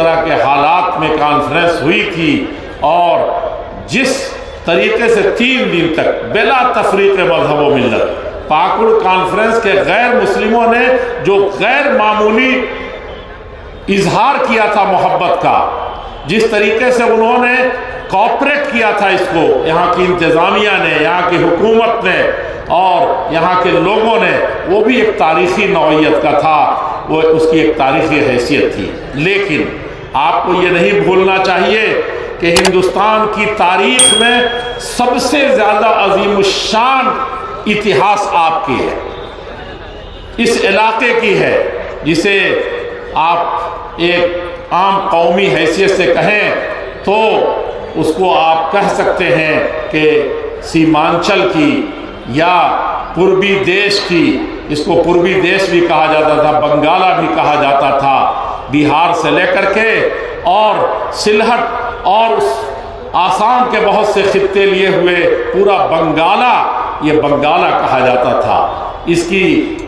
طرح کے حالات میں کانفرنس ہوئی تھی اور جس طریقے سے 3 دن تک بلا تفریق مذہب و ملت پاکڑ کانفرنس کے غیر مسلموں نے جو غیر معمولی اظہار کیا تھا محبت کا، جس طریقے سے انہوں نے کوآپریٹ کیا تھا اس کو، یہاں کی انتظامیہ نے، یہاں کی حکومت نے اور یہاں کے لوگوں نے، وہ بھی ایک تاریخی نوعیت کا تھا، وہ اس کی ایک تاریخی حیثیت تھی۔ لیکن آپ کو یہ نہیں بھولنا چاہیے کہ ہندوستان کی تاریخ میں سب سے زیادہ عظیم الشان اتہاس آپ کی ہے، اس علاقے کی ہے، جسے آپ ایک عام قومی حیثیت سے کہیں تو اس کو آپ کہہ سکتے ہیں کہ سیمانچل کی یا پوربی دیش کی، اس کو پوربی دیش بھی کہا جاتا تھا، بنگالہ بھی کہا جاتا تھا، بہار سے لے کر کے اور سلہٹ اور آسام کے بہت سے خطے لیے ہوئے پورا بنگالہ، یہ بنگالہ کہا جاتا تھا۔ اس کی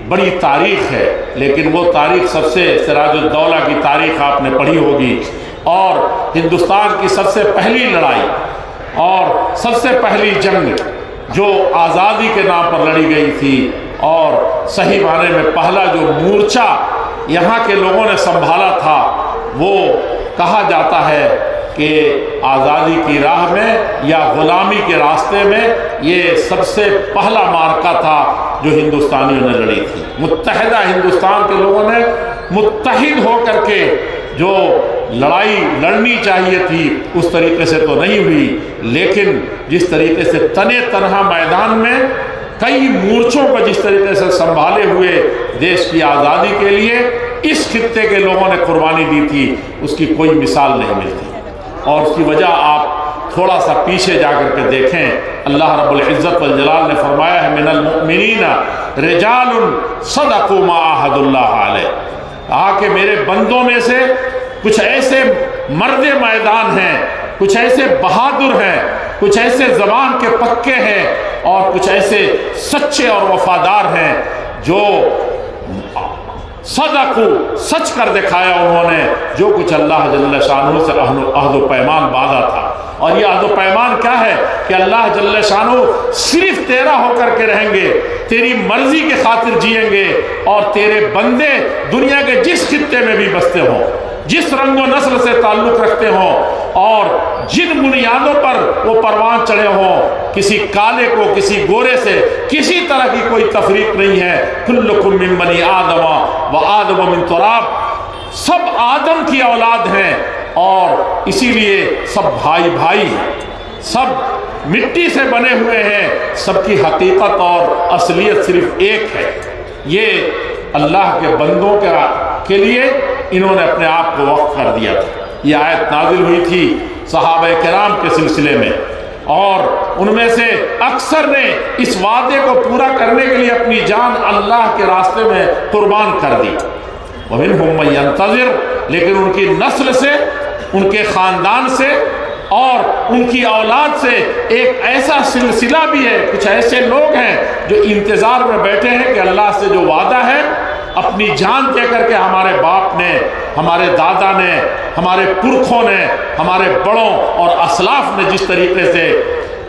بڑی تاریخ ہے، لیکن وہ تاریخ سب سے سراج الدولہ کی تاریخ آپ نے پڑھی ہوگی، اور ہندوستان کی سب سے پہلی لڑائی اور سب سے پہلی جنگ جو آزادی کے نام پر لڑی گئی تھی، اور صحیح معنی میں پہلا جو مورچہ یہاں کے لوگوں نے سنبھالا تھا، وہ کہا جاتا ہے کہ آزادی کی راہ میں یا غلامی کے راستے میں یہ سب سے پہلا معرکہ تھا جو ہندوستانیوں نے لڑی تھی۔ متحدہ ہندوستان کے لوگوں نے متحد ہو کر کے جو لڑائی لڑنی چاہیے تھی اس طریقے سے تو نہیں ہوئی، لیکن جس طریقے سے تنے تنہا میدان میں کئی مورچوں کو جس طریقے سے سنبھالے ہوئے دیش کی آزادی کے لیے اس خطے کے لوگوں نے قربانی دی تھی، اس کی کوئی مثال نہیں ملتی۔ اور اس کی وجہ آپ تھوڑا سا پیچھے جا کر کے دیکھیں، اللہ رب العزت والجلال نے فرمایا ہے من المؤمنین رجال صدقوا ما عاهدوا اللہ علیہ، کہا کہ میرے بندوں میں سے کچھ ایسے مرد میدان ہیں، کچھ ایسے بہادر ہیں، کچھ ایسے زبان کے پکے ہیں، اور کچھ ایسے سچے اور وفادار ہیں جو صدقو سچ کر دکھایا انہوں نے جو کچھ اللہ جل شانہ سے عہد و پیمان باندھا تھا۔ اور یہ عہد و پیمان کیا ہے کہ اللہ جل شانہ صرف تیرا ہو کر کے رہیں گے، تیری مرضی کے خاطر جئیں گے، اور تیرے بندے دنیا کے جس خطے میں بھی بستے ہوں، جس رنگ و نسل سے تعلق رکھتے ہوں، اور جن بنیادوں پر وہ پروان چڑھے ہوں، کسی کالے کو کسی گورے سے کسی طرح کی کوئی تفریق نہیں ہے۔ کلکم من بنی آدم و آدم من تراب، سب آدم کی اولاد ہیں، اور اسی لیے سب بھائی بھائی ہیں، سب مٹی سے بنے ہوئے ہیں، سب کی حقیقت اور اصلیت صرف ایک ہے۔ یہ اللہ کے بندوں کے لیے انہوں نے اپنے آپ کو وقف کر دیا تھا۔ یہ آیت نازل ہوئی تھی صحابہ کرام کے سلسلے میں، اور ان میں سے اکثر نے اس وعدے کو پورا کرنے کے لیے اپنی جان اللہ کے راستے میں قربان کر دی۔ وَمِنْهُمْ مَن يَنْتَظِرُ، لیکن ان کی نسل سے، ان کے خاندان سے اور ان کی اولاد سے ایک ایسا سلسلہ بھی ہے، کچھ ایسے لوگ ہیں جو انتظار میں بیٹھے ہیں کہ اللہ سے جو وعدہ ہے اپنی جان دے کر کے ہمارے باپ نے، ہمارے دادا نے، ہمارے پرکھوں نے، ہمارے بڑوں اور اسلاف نے جس طریقے سے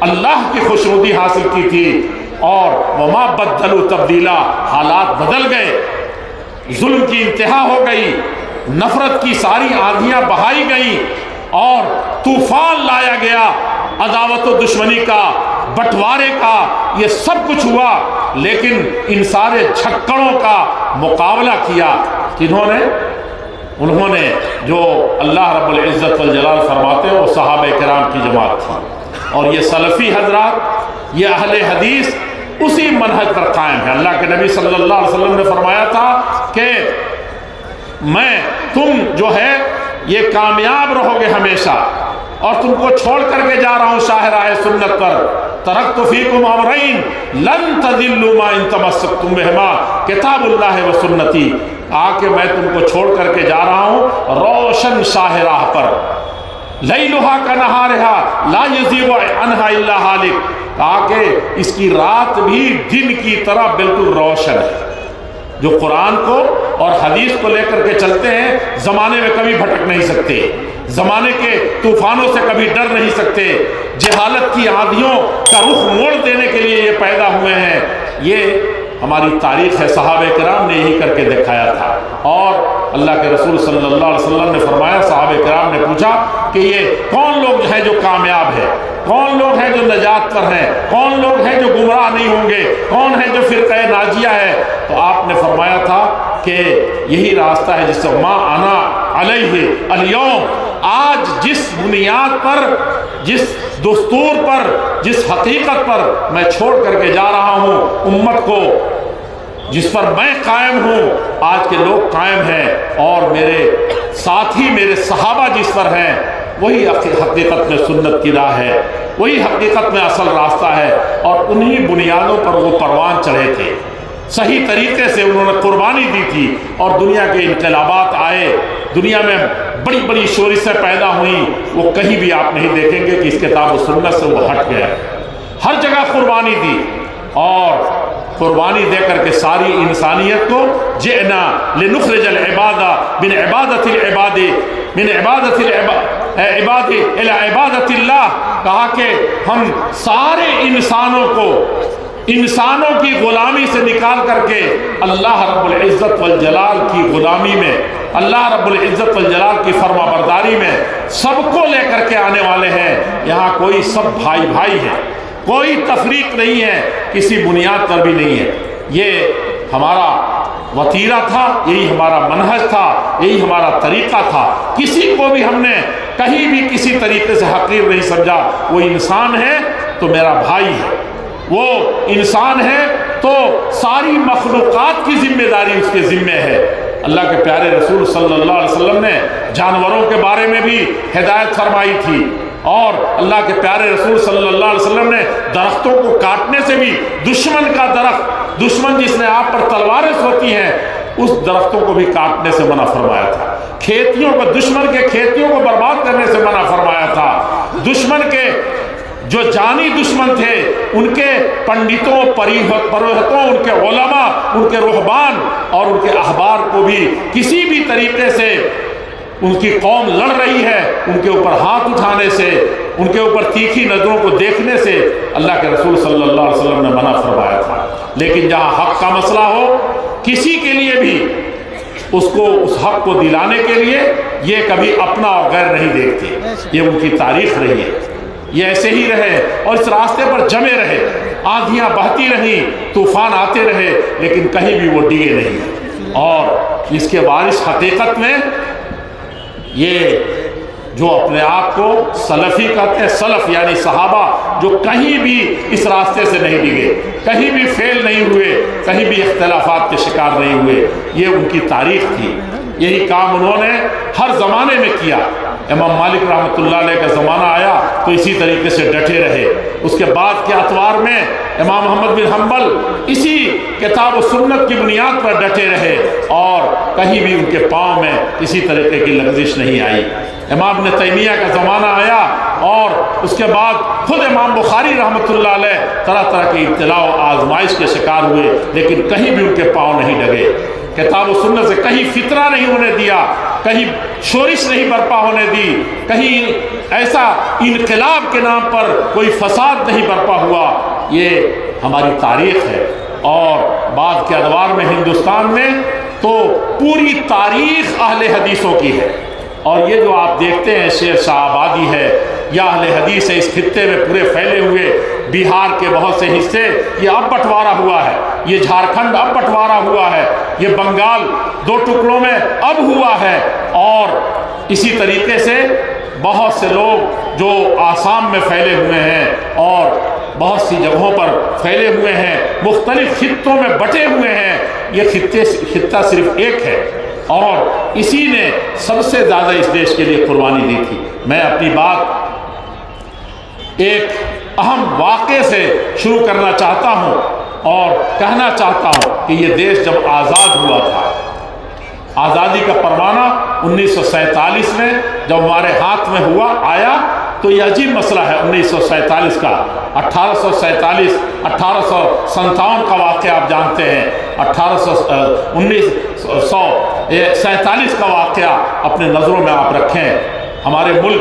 اللہ کی خوشنودی حاصل کی تھی، اور وما بدلوا تبدیلا، حالات بدل گئے، ظلم کی انتہا ہو گئی، نفرت کی ساری آندھیاں بہائی گئیں، اور طوفان لایا گیا عداوت و دشمنی کا، بٹوارے کا، یہ سب کچھ ہوا، لیکن ان سارے جھکڑوں کا مقابلہ کیا انہوں نے جو اللہ رب العزت والجلال فرماتے ہیں وہ صحابہ کرام کی جماعت تھی، اور یہ سلفی حضرات، یہ اہل حدیث اسی منہج پر قائم ہے۔ اللہ کے نبی صلی اللہ علیہ وسلم نے فرمایا تھا کہ تم جو ہے یہ کامیاب رہو گے ہمیشہ، اور تم کو چھوڑ کر کے جا رہا ہوں شاہراہ سنت پر، ترکت فیکم امرین لن تضلوا ما ان تمسکتم بہما کتاب اللہ و سنتی، کہ میں تم کو چھوڑ کر کے جا رہا ہوں روشن شاہراہ پر، لیلھا کنہارھا لا یزیغ عنھا الا ہالک، کہ اس کی رات بھی دن کی طرح بالکل روشن ہے۔ جو قرآن کو اور حدیث کو لے کر کے چلتے ہیں، زمانے میں کبھی بھٹک نہیں سکتے، زمانے کے طوفانوں سے کبھی ڈر نہیں سکتے، جہالت کی آندھیوں کا رخ موڑ دینے کے لیے یہ پیدا ہوئے ہیں۔ یہ ہماری تاریخ ہے، صحابہ کرام نے یہی کر کے دکھایا تھا۔ اور اللہ کے رسول صلی اللہ علیہ وسلم نے فرمایا، صحابہ کرام نے پوچھا کہ یہ کون لوگ ہیں جو کامیاب ہیں، کون لوگ ہیں جو نجات پر ہیں، کون لوگ ہیں جو گمراہ نہیں ہوں گے، کون ہیں جو فرقہ ناجیہ ہے؟ تو آپ نے فرمایا تھا کہ یہی راستہ ہے جس سے ما انا علیہ اليوم، آج جس بنیاد پر، جس دستور پر، جس حقیقت پر میں چھوڑ کر کے جا رہا ہوں امت کو، جس پر میں قائم ہوں، آج کے لوگ قائم ہیں، اور میرے ساتھی، میرے صحابہ جس پر ہیں، وہی حقیقت میں سنت کی راہ ہے، وہی حقیقت میں اصل راستہ ہے، اور انہی بنیادوں پر وہ پروان چڑھے تھے۔ صحیح طریقے سے انہوں نے قربانی دی تھی، اور دنیا کے انقلابات آئے، دنیا میں بڑی بڑی شورشیں پیدا ہوئیں، وہ کہیں بھی آپ نہیں دیکھیں گے کہ اس کتاب و سنت سے وہ ہٹ گیا۔ ہر جگہ قربانی دی، اور قربانی دے کر کے ساری انسانیت کو جئنا لنخرج العباد من عبادت العباد من عبادت العباد الى عبادت اللہ، کہا کہ ہم سارے انسانوں کو انسانوں کی غلامی سے نکال کر کے اللہ رب العزت والجلال کی غلامی میں، اللہ رب العزت والجلال کی فرما برداری میں سب کو لے کر کے آنے والے ہیں۔ یہاں کوئی سب بھائی بھائی ہے، کوئی تفریق نہیں ہے، کسی بنیاد پر بھی نہیں ہے۔ یہ ہمارا وتیرہ تھا، یہی ہمارا منہج تھا، یہی ہمارا طریقہ تھا۔ کسی کو بھی ہم نے کہیں بھی کسی طریقے سے حقیر نہیں سمجھا۔ وہ انسان ہے تو میرا بھائی ہے، وہ انسان ہے تو ساری مخلوقات کی ذمہ داری اس کے ذمہ ہے۔ اللہ کے پیارے رسول صلی اللہ علیہ وسلم نے جانوروں کے بارے میں بھی ہدایت فرمائی تھی، اور اللہ کے پیارے رسول صلی اللہ علیہ وسلم نے درختوں کو کاٹنے سے بھی، دشمن کا درخت، دشمن جس نے آپ پر تلواریں سوتی ہیں، اس درختوں کو بھی کاٹنے سے منع فرمایا تھا۔ کھیتیوں کو، دشمن کے کھیتیوں کو برباد کرنے سے منع فرمایا تھا۔ دشمن کے جو جانی دشمن تھے، ان کے پنڈتوں، پروہتوں، ان کے علماء، ان کے رہبان اور ان کے احبار کو بھی کسی بھی طریقے سے ان کی قوم لڑ رہی ہے، ان کے اوپر ہاتھ اٹھانے سے، ان کے اوپر تیکھی نظروں کو دیکھنے سے اللہ کے رسول صلی اللہ علیہ وسلم نے منع فرمایا تھا۔ لیکن جہاں حق کا مسئلہ ہو، کسی کے لیے بھی اس کو اس حق کو دلانے کے لیے یہ کبھی اپنا اور غیر نہیں دیکھتے۔ یہ ان کی تاریخ رہی ہے، یہ ایسے ہی رہے اور اس راستے پر جمے رہے۔ آندھیاں بہتی رہیں، طوفان آتے رہے، لیکن کہیں بھی وہ ڈگے نہیں۔ اور اس کے وارث حقیقت میں یہ جو اپنے آپ کو سلفی کہتے ہیں، سلف یعنی صحابہ، جو کہیں بھی اس راستے سے نہیں ڈگے، کہیں بھی فیل نہیں ہوئے، کہیں بھی اختلافات کے شکار نہیں ہوئے، یہ ان کی تاریخ تھی۔ یہی کام انہوں نے ہر زمانے میں کیا۔ امام مالک رحمۃ اللہ علیہ کا زمانہ آیا تو اسی طریقے سے ڈٹے رہے۔ اس کے بعد کے اتوار میں امام محمد بن حنبل اسی کتاب و سنت کی بنیاد پر ڈٹے رہے، اور کہیں بھی ان کے پاؤں میں کسی طریقے کی لغزش نہیں آئی۔ امام ابن تیمیہ کا زمانہ آیا، اور اس کے بعد خود امام بخاری رحمۃ اللہ علیہ طرح طرح کی ابتلاء و آزمائش کے شکار ہوئے، لیکن کہیں بھی ان کے پاؤں نہیں ڈگے۔ کتاب و سنت سے کہیں فتنہ نہیں ہونے دیا، کہیں شورش نہیں برپا ہونے دی، کہیں ایسا انقلاب کے نام پر کوئی فساد نہیں برپا ہوا۔ یہ ہماری تاریخ ہے، اور بعد کے ادوار میں ہندوستان میں تو پوری تاریخ اہل حدیثوں کی ہے۔ اور یہ جو آپ دیکھتے ہیں شیر شاہ آبادی ہے یا اہل حدیث ہے، اس خطے میں پورے پھیلے ہوئے، بہار کے بہت سے حصے یہ اب بٹوارا ہوا ہے، یہ جھارکھنڈ اب بٹوارا ہوا ہے، یہ بنگال 2 ٹکڑوں میں اب ہوا ہے، اور اسی طریقے سے بہت سے لوگ جو آسام میں پھیلے ہوئے ہیں اور بہت سی جگہوں پر پھیلے ہوئے ہیں، مختلف خطوں میں بٹے ہوئے ہیں۔ یہ خطہ صرف ایک ہے، اور اسی نے سب سے زیادہ اس دیش کے لیے قربانی دی تھی۔ میں اپنی بات ایک اہم واقعے سے شروع کرنا چاہتا ہوں، اور کہنا چاہتا ہوں کہ یہ دیش جب آزاد ہوا تھا، آزادی کا پروانہ 1947 میں جب ہمارے ہاتھ میں آیا، تو یہ عجیب مسئلہ ہے 1947 کا 1847 1857 کا واقعہ آپ جانتے ہیں، 1947 کا واقعہ اپنے نظروں میں آپ رکھیں۔ ہمارے ملک